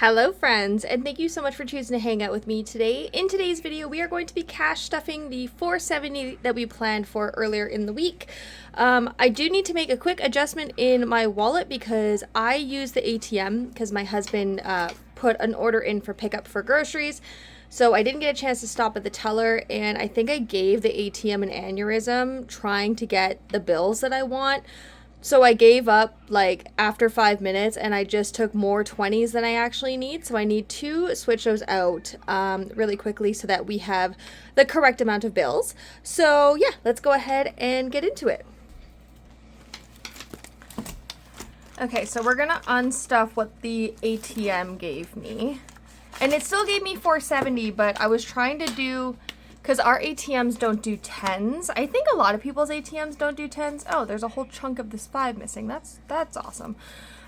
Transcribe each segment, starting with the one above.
Hello friends, and thank you so much for choosing to hang out with me today. In today's video, we are going to be cash stuffing the 470 that we planned for earlier in the week. I do need to make a quick adjustment in my wallet because I use the ATM because my husband put an order in for pickup for groceries. So I didn't get a chance to stop at the teller, and I think I gave the ATM an aneurysm trying to get the bills that I want. So I gave up like after 5 minutes and I just took more 20s than I actually need. So I need to switch those out really quickly so that we have the correct amount of bills. So yeah, let's go ahead and get into it. Okay, so we're gonna unstuff what the ATM gave me. And it still gave me 470, but I was trying to do, because our ATMs don't do 10s. I think a lot of people's ATMs don't do 10s. Oh, there's a whole chunk of this 5 missing. That's awesome.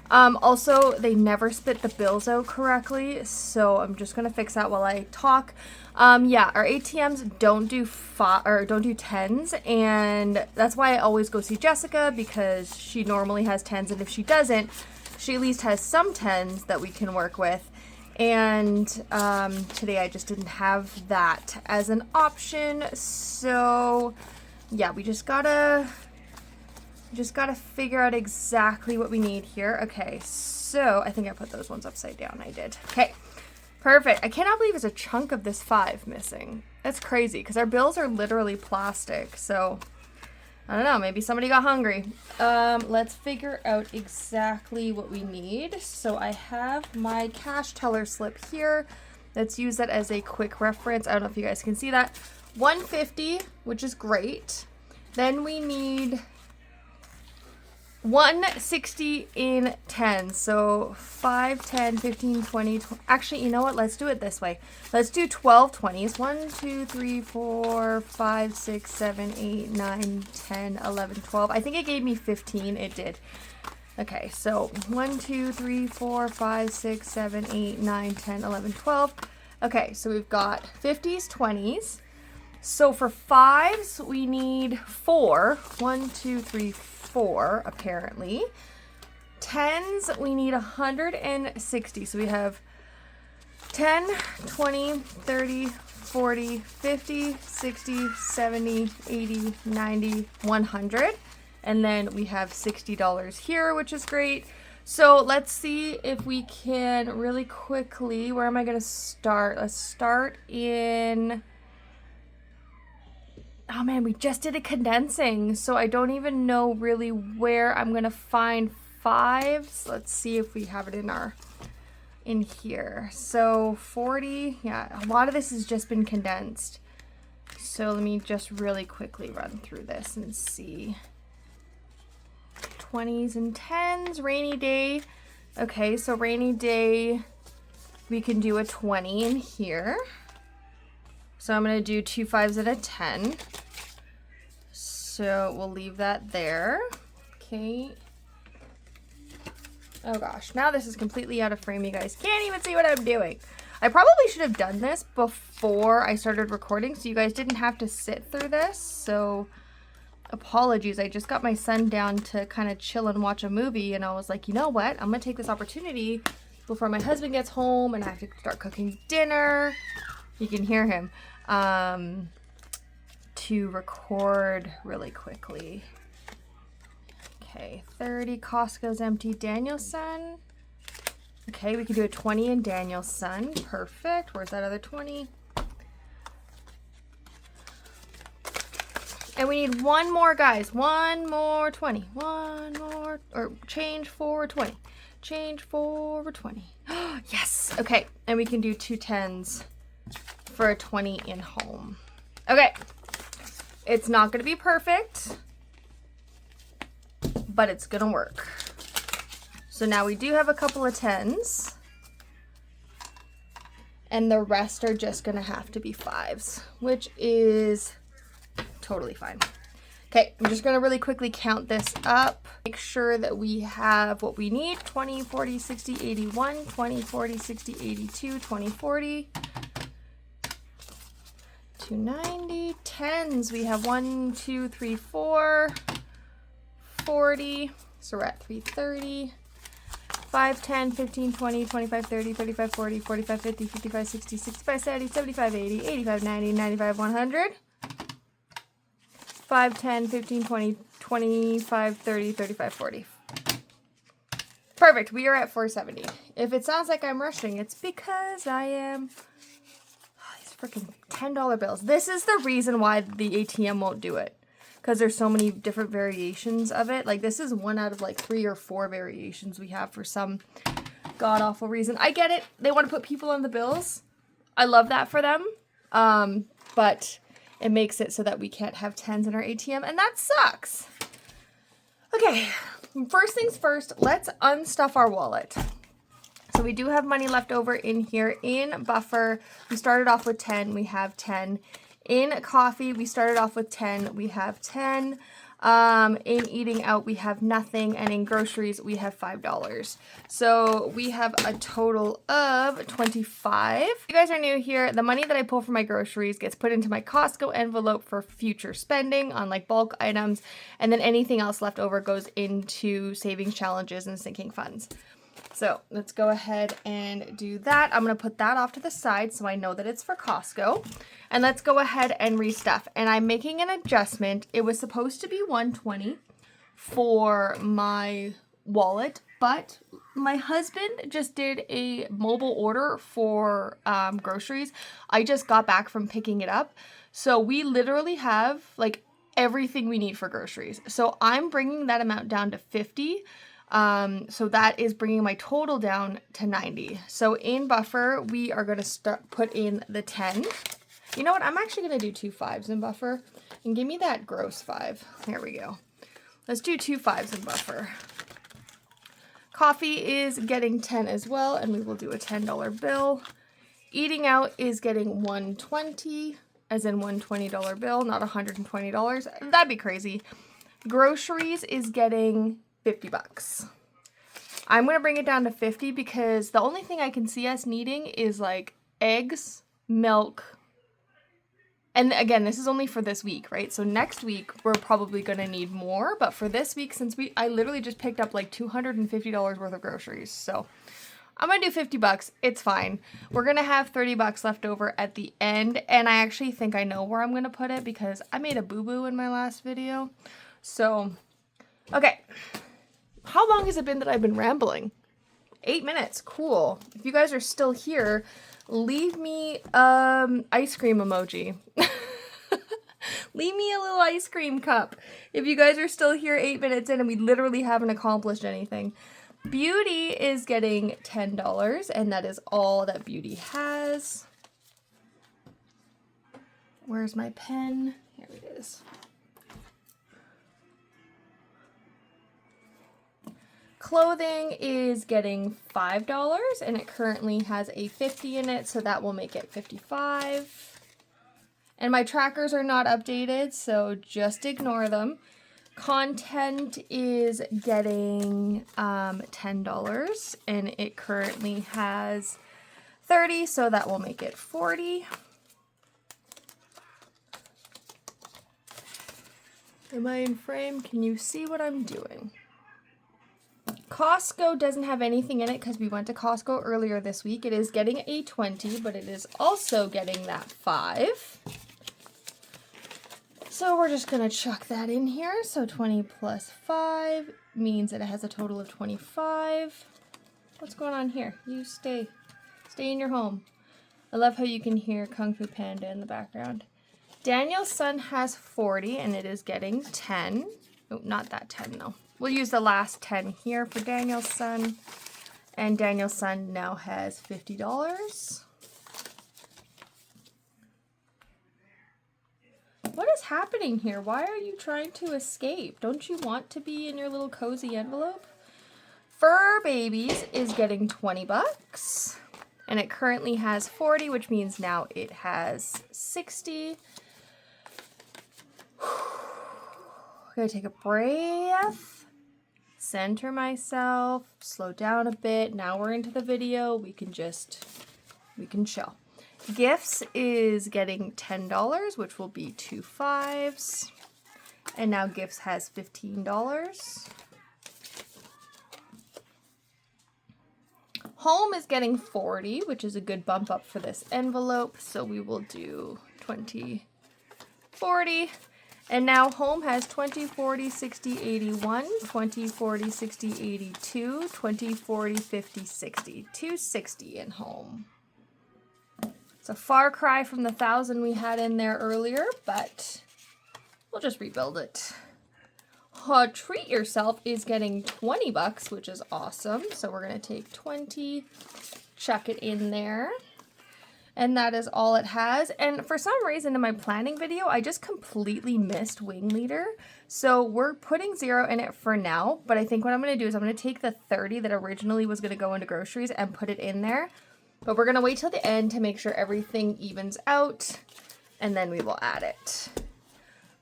Also, they never spit the bills out correctly, so I'm just gonna fix that while I talk. Yeah, our ATMs don't do 10s, and that's why I always go see Jessica, because she normally has 10s, and if she doesn't, she at least has some 10s that we can work with. And today I just didn't have that as an option, so yeah, we just gotta figure out exactly what we need here. Okay, so I think I put those ones upside down. I did. Okay, perfect. I cannot believe there's a chunk of this 5 missing. That's crazy because our bills are literally plastic, so I don't know, maybe somebody got hungry. Let's figure out exactly what we need. So I have my cash teller slip here. Let's use that as a quick reference. I don't know if you guys can see that. 150, which is great. Then we need 160 in 10. So 5, 10, 15, 20. Actually, you know what? Let's do it this way. Let's do 12 20s. 1, 2, 3, 4, 5, 6, 7, 8, 9, 10, 11, 12. I think it gave me 15. It did. Okay, so 1, 2, 3, 4, 5, 6, 7, 8, 9, 10, 11, 12. Okay, so we've got 50s, 20s. So for 5s, we need 4. 1, 2, 3, 4, apparently. 10s, we need 160. So we have 10, 20, 30, 40, 50, 60, 70, 80, 90, 100. And then we have $60 here, which is great. So let's see if we can really quickly, where am I going to start? Let's start in... Oh man, we just did a condensing, so I don't even know really where I'm gonna find 5s. Let's see if we have it in here. So 40, yeah, a lot of this has just been condensed. So let me just really quickly run through this and see. 20s and 10s, rainy day. Okay, so rainy day, we can do a 20 in here. So I'm going to do 2 5s and a 10. So we'll leave that there. Okay. Oh gosh, now this is completely out of frame, you guys. Can't even see what I'm doing. I probably should have done this before I started recording so you guys didn't have to sit through this. So apologies, I just got my son down to kind of chill and watch a movie, and I was like, you know what? I'm going to take this opportunity before my husband gets home and I have to start cooking dinner. You can hear him, to record really quickly. Okay, 30, Costco's empty, Danielson. Okay, we can do a 20 in Danielson. Perfect. Where's that other 20? And we need one more, guys. One more 20. One more, or change for 20. Change for 20. Yes. Okay, and we can do 2 10s. For a 20 in home. Okay, it's not going to be perfect, but it's going to work. So now we do have a couple of 10s, and the rest are just going to have to be 5s, which is totally fine. Okay, I'm just going to really quickly count this up. Make sure that we have what we need. 20, 40, 60, 81, 20, 40, 60, 82, 20, 40. 290, 10s, we have 1, 2, 3, 4, 40, so we're at 330, 5, 10, 15, 20, 25, 30, 35, 40, 45, 50, 55, 60, 65, 70, 75, 80, 85, 90, 95, 100. 5, 10, 15, 20, 25, 30, 35, 40. Perfect. We are at 470. If it sounds like I'm rushing, it's because I am. Oh, these freaking $10 bills. This is the reason why the ATM won't do it. Because there's so many different variations of it. Like, this is one out of like 3 or 4 variations we have for some god-awful reason. I get it. They want to put people on the bills. I love that for them. But it makes it so that we can't have 10s in our ATM, and that sucks. Okay. First things first, let's unstuff our wallet. So we do have money left over in here. In buffer, we started off with 10, we have 10. In coffee, we started off with 10, we have 10. In eating out, we have nothing, and in groceries, we have $5. So we have a total of 25. If you guys are new here, the money that I pull from my groceries gets put into my Costco envelope for future spending on like bulk items, and then anything else left over goes into savings challenges and sinking funds. So let's go ahead and do that. I'm going to put that off to the side so I know that it's for Costco. And let's go ahead and restuff. And I'm making an adjustment. It was supposed to be $120 for my wallet, but my husband just did a mobile order for groceries. I just got back from picking it up. So we literally have like everything we need for groceries. So I'm bringing that amount down to $50. So that is bringing my total down to $90. So in buffer, we are going to put in the 10. You know what? I'm actually going to do 2 5s in buffer, and give me that gross 5. There we go. Let's do 2 5s in buffer. Coffee is getting 10 as well, and we will do a $10 bill. Eating out is getting $120, as in $120 bill, not $120. That'd be crazy. Groceries is getting $50. I'm going to bring it down to 50 because the only thing I can see us needing is like eggs, milk, and again, this is only for this week, right? So next week we're probably going to need more, but for this week, since I literally just picked up like $250 worth of groceries, so I'm going to do $50. It's fine. We're going to have $30 left over at the end, and I actually think I know where I'm going to put it because I made a boo-boo in my last video. So, okay. How long has it been that I've been rambling? 8 minutes. Cool. If you guys are still here, leave me ice cream emoji. Leave me a little ice cream cup. If you guys are still here 8 minutes in and we literally haven't accomplished anything. Beauty is getting $10, and that is all that Beauty has. Where's my pen? Here it is. Clothing is getting $5, and it currently has a 50 in it, so that will make it 55. And my trackers are not updated, so just ignore them. Content is getting $10, and it currently has 30, so that will make it 40. Am I in frame? Can you see what I'm doing? Costco doesn't have anything in it because we went to Costco earlier this week. It is getting a 20, but it is also getting that 5. So we're just going to chuck that in here. So 20 plus 5 means that it has a total of 25. What's going on here? You stay in your home. I love how you can hear Kung Fu Panda in the background. Daniel's son has 40, and it is getting 10. Oh, not that 10 though. We'll use the last 10 here for Daniel's son. And Daniel's son now has $50. What is happening here? Why are you trying to escape? Don't you want to be in your little cozy envelope? Fur Babies is getting $20. And it currently has 40, which means now it has 60. Gonna take a breath, center myself, slow down a bit. Now we're into the video. We can chill. Gifts is getting $10, which will be 2 5s. And now Gifts has $15. Home is getting 40, which is a good bump up for this envelope. So we will do 20, 40. And now home has 20, 40, 60, 81, 20, 40, 60, 82, 20, 40, 50, 60. 260 in home. It's a far cry from the 1,000 we had in there earlier, but we'll just rebuild it. Treat Yourself is getting 20 bucks, which is awesome. So we're going to take 20, chuck it in there. And that is all it has. And for some reason in my planning video, I just completely missed Wing Leader. So we're putting 0 in it for now. But I think what I'm going to do is I'm going to take the 30 that originally was going to go into groceries and put it in there. But we're going to wait till the end to make sure everything evens out. And then we will add it.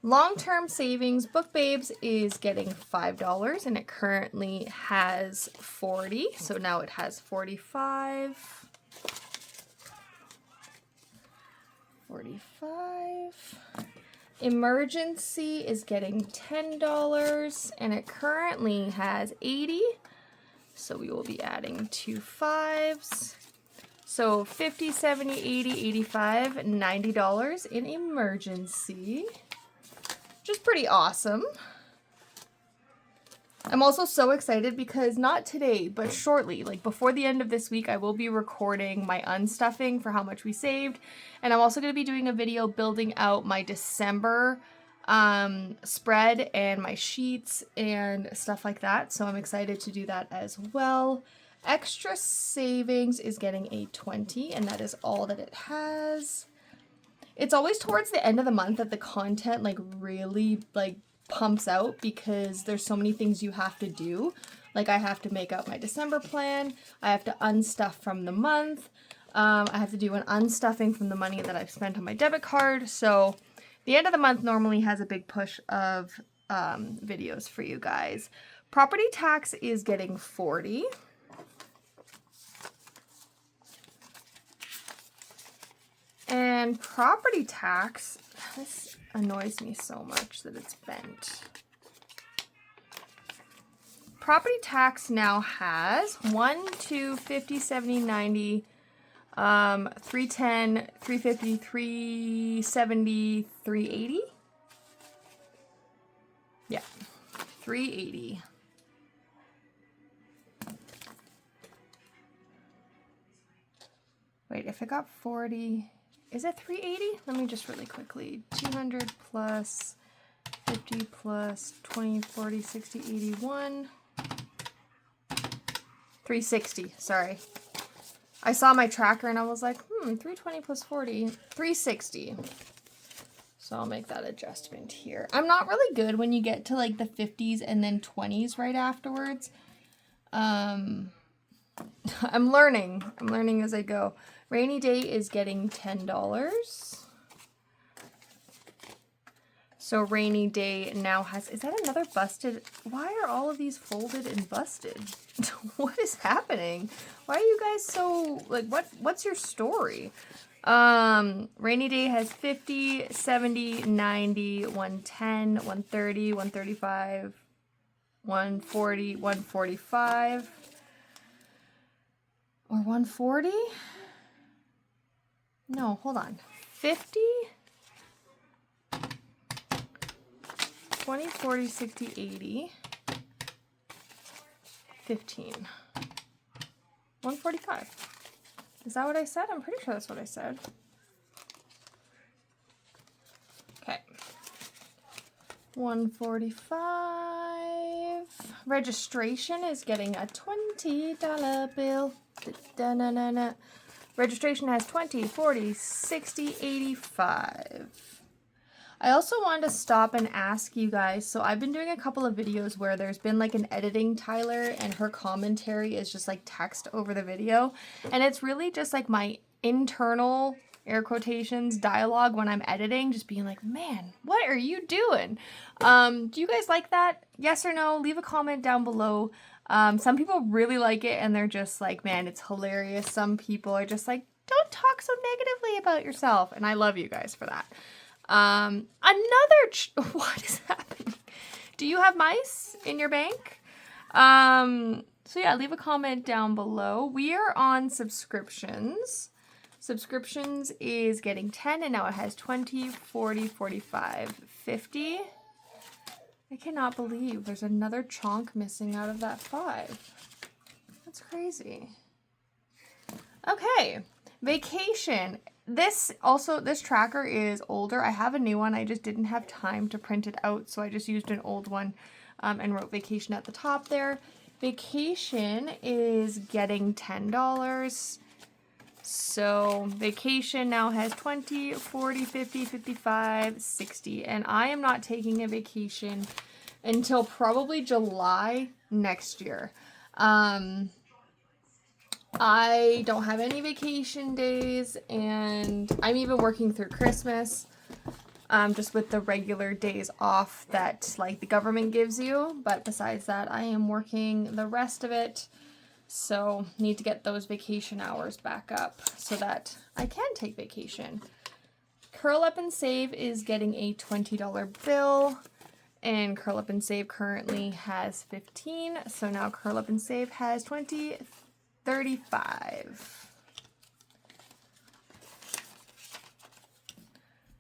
Long-term savings, Book Babes is getting $5. And it currently has 40. So now it has 45. 45. Emergency is getting $10 and it currently has 80. So we will be adding 2 5s. So 50, 70, 80, 85, $90 in emergency, which is pretty awesome. I'm also so excited because not today, but shortly, like before the end of this week, I will be recording my unstuffing for how much we saved. And I'm also going to be doing a video building out my December spread and my sheets and stuff like that. So I'm excited to do that as well. Extra savings is getting a 20, and that is all that it has. It's always towards the end of the month that the content like really like pumps out because there's so many things you have to do. Like I have to make out my December plan. I have to unstuff from the month. I have to do an unstuffing from the money that I've spent on my debit card. So the end of the month normally has a big push of videos for you guys. Property tax is getting 40. And property tax, this annoys me so much that it's bent. Property tax now has 1, 2, 50, 70, 90, 310, 350, 370, 380. Yeah, 380. Wait, if it got 40... Is it 380? Let me just really quickly. 200 plus 50 plus 20, 40, 60, 81. 360, sorry. I saw my tracker and I was like, 320 plus 40, 360. So I'll make that adjustment here. I'm not really good when you get to like the 50s and then 20s right afterwards. I'm learning. I'm learning as I go. Rainy Day is getting $10. So Rainy Day now has, is that another busted? Why are all of these folded and busted? What is happening? Why are you guys so, like, what's your story? Rainy Day has 50, 70, 90, 110, 130, 135, 140, 145, or 140? No, hold on. 50, 20, 40, 60, 80, 15, 145. Is that what I said? I'm pretty sure that's what I said. Okay. 145. Registration is getting a $20 bill. Da-na-na-na. Registration has 20, 40, 60, 85. I also wanted to stop and ask you guys, so I've been doing a couple of videos where there's been like an editing Tyler and her commentary is just like text over the video. And it's really just like my internal, air quotations, dialogue when I'm editing, just being like, man, what are you doing? Do you guys like that? Yes or no? Leave a comment down below. Some people really like it and they're just like, man, it's hilarious. Some people are just like, don't talk so negatively about yourself. And I love you guys for that. What is happening? Do you have mice in your bank? So yeah, leave a comment down below. We are on subscriptions. Subscriptions is getting 10 and now it has 20, 40, 45, 50. I cannot believe there's another chonk missing out of that 5. That's crazy. Okay, vacation. This tracker is older. I have a new one. I just didn't have time to print it out, so I just used an old one and wrote vacation at the top there. Vacation is getting $10. So vacation now has 20, 40, 50, 55, 60. And I am not taking a vacation until probably July next year. I don't have any vacation days, and I'm even working through Christmas, just with the regular days off that like the government gives you. But besides that, I am working the rest of it. So need to get those vacation hours back up so that I can take vacation. Curl Up and Save is getting a $20 bill, and Curl Up and Save currently has 15. So now Curl Up and Save has 20, 35.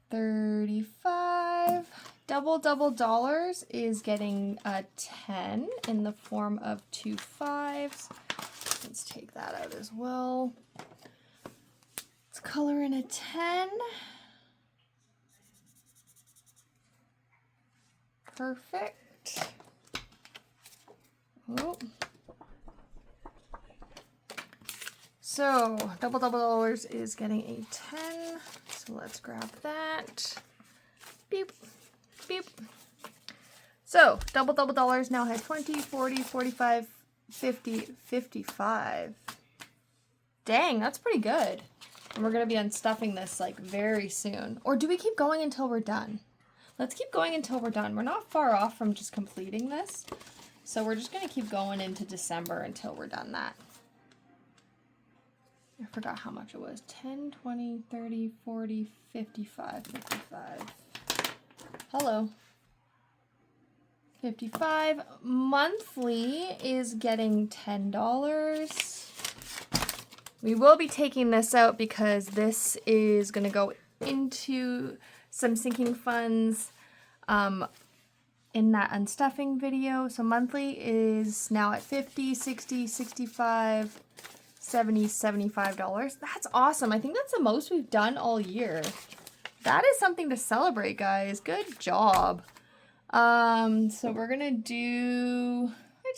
35. Double dollars is getting a 10 in the form of 2 5s. Let's take that out as well. Let's color in a 10. Perfect. Oh. So, double dollars is getting a 10. So let's grab that. Beep, beep. So, double dollars now has 20, 40, 45, 50, 55. Dang, that's pretty good. And we're going to be unstuffing this like very soon. Or do we keep going until we're done? Let's keep going until we're done. We're not far off from just completing this. So we're just going to keep going into December until we're done that. I forgot how much it was. 10, 20, 30, 40, 55, 55. Hello. 55. Monthly is getting $10. We will be taking this out because this is going to go into some sinking funds in that unstuffing video. So monthly is now at 50, 60, 65, 70, $75. That's awesome. I think that's the most we've done all year. That is something to celebrate, guys. Good job. So we're gonna do,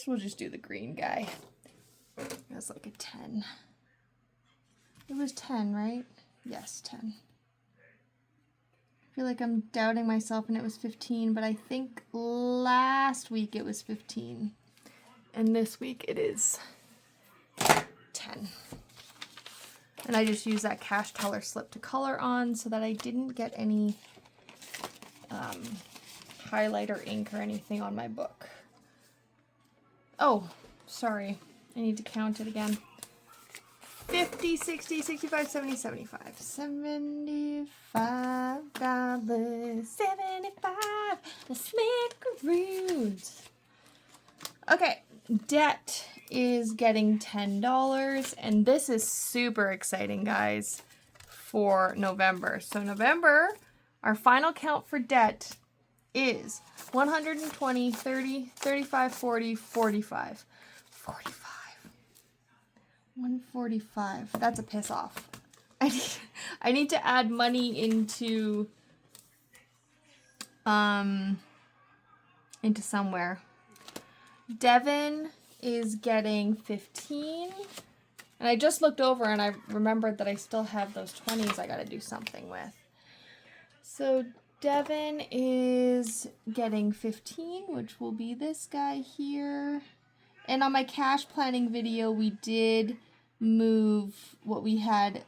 we'll just do the green guy. That's like a 10. It was 10, right? Yes, 10. I feel like I'm doubting myself and it was 15, but I think last week it was 15. And this week it is 10. And I just used that cash teller slip to color on so that I didn't get any highlighter ink or anything on my book. Oh, sorry. I need to count it again. 50, 60, 65, 70, 75. $75. 75. The Snickeroos. Okay, debt is getting $10, and this is super exciting, guys, for November. So November, our final count for debt is 120, 30, 35, 40, 45. 45. 145. That's a piss off. I need to add money into somewhere. Devin is getting 15. And I just looked over and I remembered that I still have those 20s I got to do something with. So Devin is getting 15, which will be this guy here. And on my cash planning video, we did move what we had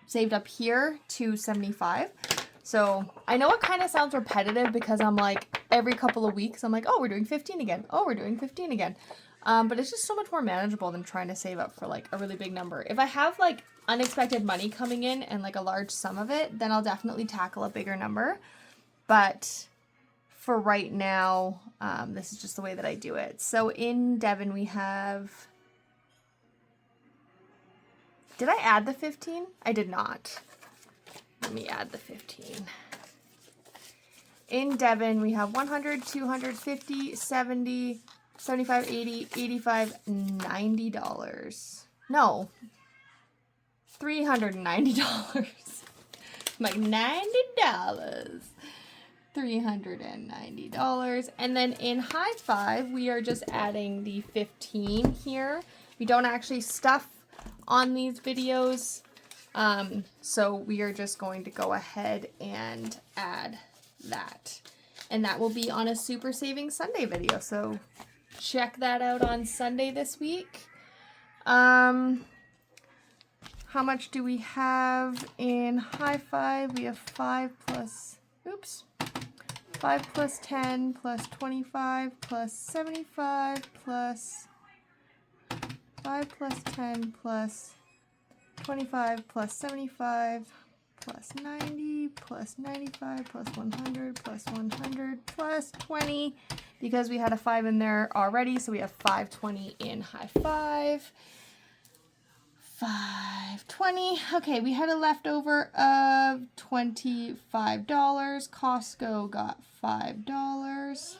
saved up here to 75. So I know it kind of sounds repetitive because I'm like, every couple of weeks, I'm like, oh, we're doing 15 again. Oh, we're doing 15 again. But it's just so much more manageable than trying to save up for like a really big number. If I have like unexpected money coming in and like a large sum of it, then I'll definitely tackle a bigger number. But for right now, this is just the way that I do it. So in Devon we have, did I add the 15? I did not. Let me add the 15. In Devon we have 100, 200, 50, 70, 75, 80, 85, $90. No, $390. Like $90. $390. And then in high five, we are just adding the 15 here. We don't actually stuff on these videos. So we are just going to go ahead and add that. And that will be on a Super Saving Sunday video. So check that out on Sunday this week. How much do we have in high five? We have 5 plus, 5 plus 10 plus 25 plus 75 plus 5 plus 10 plus 25 plus 75 plus 90 plus 95 plus 100 plus 100 plus 20, because we had a 5 in there already, so we have 520 in high five. 520. Okay, we had a leftover of $25. Costco got $5.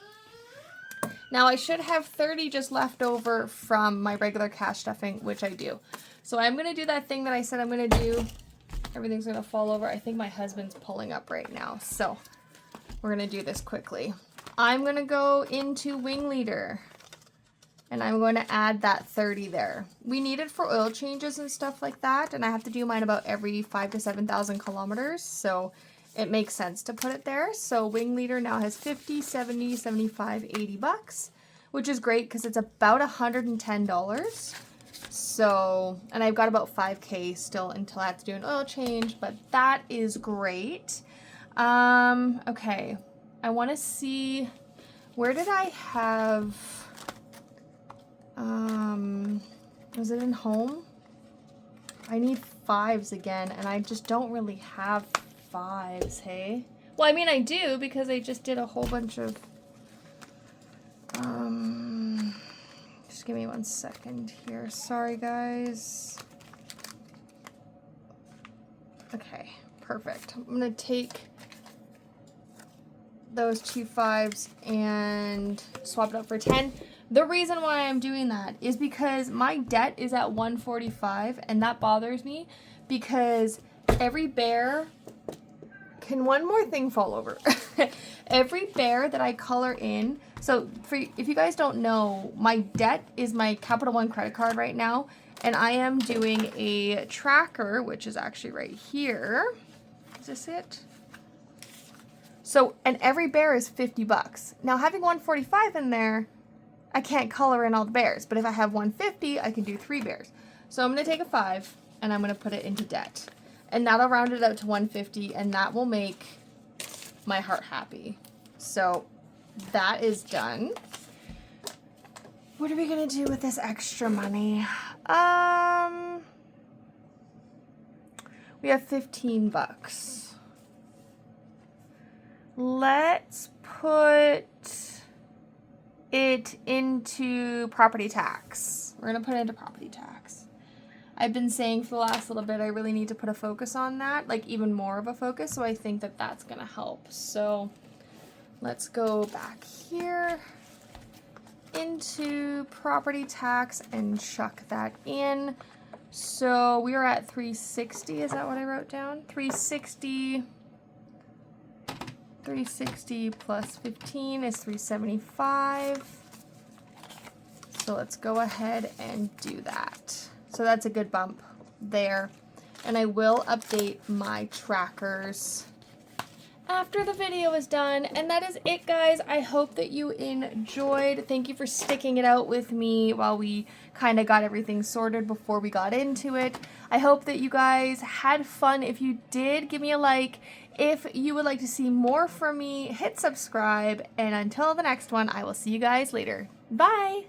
Now I should have 30 just left over from my regular cash stuffing, which I do. So I'm going to do that thing that I said I'm going to do. Everything's going to fall over. I think my husband's pulling up right now. So we're going to do this quickly. I'm going to go into Wing Leader. And I'm going to add that 30 there. We need it for oil changes and stuff like that. And I have to do mine about every 5,000 to 7,000 kilometers. So it makes sense to put it there. So Wing Leader now has 50, 70, 75, $80, which is great because it's about $110. So, and I've got about 5K still until I have to do an oil change, but that is great. Okay. I want to see, where did I have... was it in home? I need 5s again, and I just don't really have 5s, hey? Well, I mean, I do, because I just did a whole bunch of, just give me 1 second here. Sorry, guys. Okay, perfect. I'm gonna take those 2 5s and swap it out for 10. The reason why I'm doing that is because my debt is at 145, and that bothers me because every bear, can one more thing fall over? Every bear that I color in, so if you guys don't know, my debt is my Capital One credit card right now, and I am doing a tracker, which is actually right here. Is this it? So, and every bear is $50. Now having 145 in there, I can't color in all the bears, but if I have 150, I can do 3 bears. So I'm going to take a 5 and I'm going to put it into debt. And that'll round it out to 150, and that will make my heart happy. So that is done. What are we going to do with this extra money? We have $15. Let's put it into property tax. We're going to put it into property tax. I've been saying for the last little bit I really need to put a focus on that, like even more of a focus, so I think that that's going to help. So let's go back here into property tax and chuck that in. So we are at 360, is that what I wrote down? 360 plus 15 is 375. So let's go ahead and do that. So that's a good bump there. And I will update my trackers after the video is done. And that is it, guys. I hope that you enjoyed. Thank you for sticking it out with me while we kind of got everything sorted before we got into it. I hope that you guys had fun. If you did, give me a like. If you would like to see more from me, hit subscribe. And until the next one, I will see you guys later. Bye!